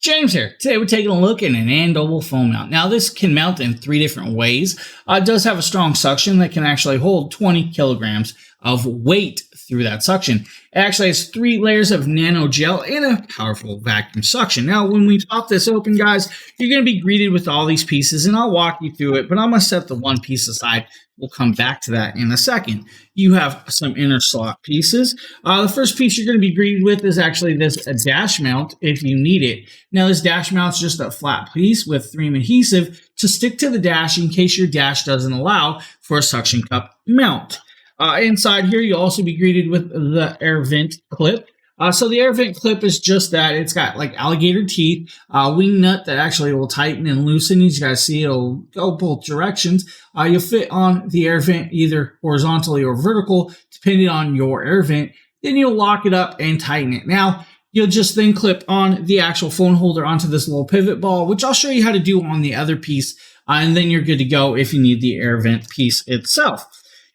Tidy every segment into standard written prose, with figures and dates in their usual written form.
James here. Today we're taking a look at an andobil phone mount. Now this can mount in 3 different ways. It does have a strong suction that can actually hold 20 kilograms of weight through that suction. It actually has 3 layers of nano gel and a powerful vacuum suction. Now when we pop this open, guys, you're going to be greeted with all these pieces, and I'll walk you through it, but I'm going to set the one piece aside. We'll come back to that in a second. You have some inner slot pieces. The first piece you're going to be greeted with is actually this dash mount if you need it. Now this dash mount is just a flat piece with 3M adhesive to stick to the dash in case your dash doesn't allow for a suction cup mount. Inside here, you'll also be greeted with the air vent clip. So the air vent clip is just that. It's got like alligator teeth, wing nut that actually will tighten and loosen. As you guys see, it'll go both directions. You'll fit on the air vent either horizontally or vertical, depending on your air vent. Then you'll lock it up and tighten it. Now, you'll just then clip on the actual phone holder onto this little pivot ball, which I'll show you how to do on the other piece. And then you're good to go if you need the air vent piece itself.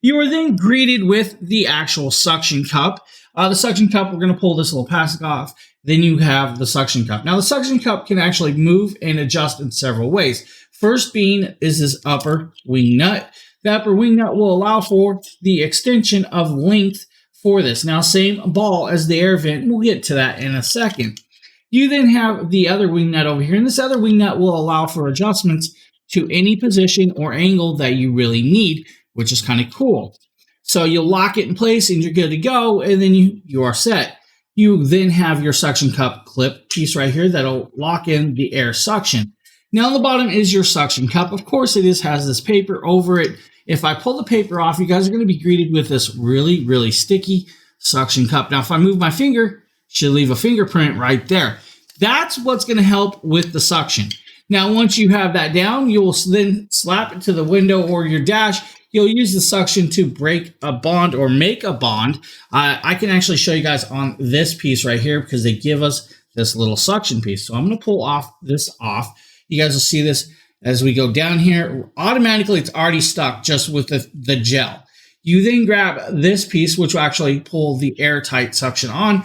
You are then greeted with the actual suction cup. The suction cup, we're going to pull this little plastic off. Then you have the suction cup. Now, the suction cup can actually move and adjust in several ways. First being is this upper wing nut. The upper wing nut will allow for the extension of length for this. Now, same ball as the air vent. We'll get to that in a second. You then have the other wing nut over here. And this other wing nut will allow for adjustments to any position or angle that you really need, which is kind of cool. So you'll lock it in place and you're good to go, and then you are set. You then have your suction cup clip piece right here that'll lock in the air suction. Now on the bottom is your suction cup. Of course it has this paper over it. If I pull the paper off, you guys are going to be greeted with this really, really sticky suction cup. Now if I move my finger, it should leave a fingerprint right there. That's what's going to help with the suction. Now once you have that down, you'll then slap it to the window or your dash. You'll use the suction to break a bond or make a bond. I can actually show you guys on this piece right here because they give us this little suction piece. So I'm going to pull this off. You guys will see this as we go down here. Automatically, it's already stuck just with the gel. You then grab this piece, which will actually pull the airtight suction on,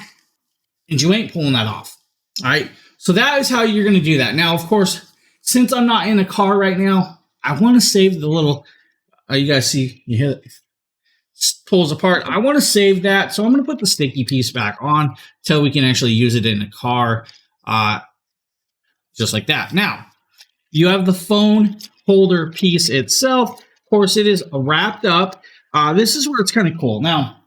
and you ain't pulling that off. All right. So that is how you're going to do that. Now, of course, since I'm not in a car right now, I want to save the little... you guys see, you hear it pulls apart. I want to save that, so I'm going to put the sticky piece back on until we can actually use it in a car, just like that. Now, you have the phone holder piece itself. Of course, it is wrapped up. This is where it's kind of cool. Now,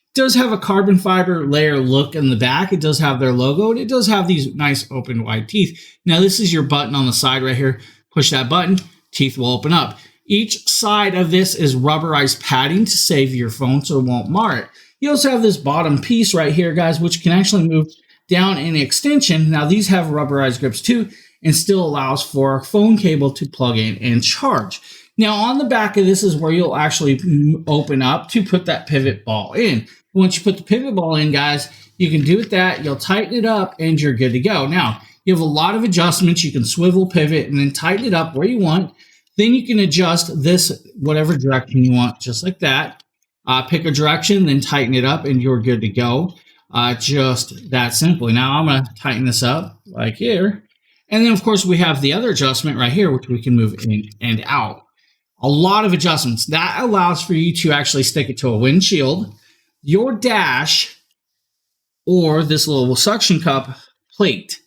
it does have a carbon fiber layer look in the back. It does have their logo, and it does have these nice open wide teeth. Now, this is your button on the side right here. Push that button, teeth will open up. Each side of this is rubberized padding to save your phone so it won't mar it. You also have this bottom piece right here, guys, which can actually move down in extension. Now, these have rubberized grips too and still allows for a phone cable to plug in and charge. Now, on the back of this is where you'll actually open up to put that pivot ball in. Once you put the pivot ball in, guys, you can do with that. You'll tighten it up and you're good to go. Now, you have a lot of adjustments. You can swivel, pivot, and then tighten it up where you want. Then you can adjust this whatever direction you want, just like that. Pick a direction, then tighten it up, and you're good to go. Just that simply. Now I'm going to tighten this up like here. And then, of course, we have the other adjustment right here, which we can move in and out. A lot of adjustments. That allows for you to actually stick it to a windshield, your dash, or this little suction cup plate.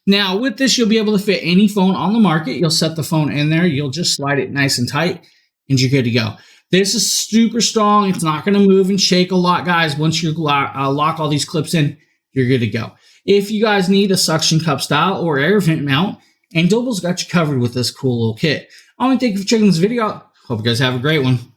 Now, with this, you'll be able to fit any phone on the market. You'll set the phone in there. You'll just slide it nice and tight, and you're good to go. This is super strong. It's not going to move and shake a lot, guys. Once you lock all these clips in, you're good to go. If you guys need a suction cup style or air vent mount, Andobil's got you covered with this cool little kit. I want to thank you for checking this video out. Hope you guys have a great one.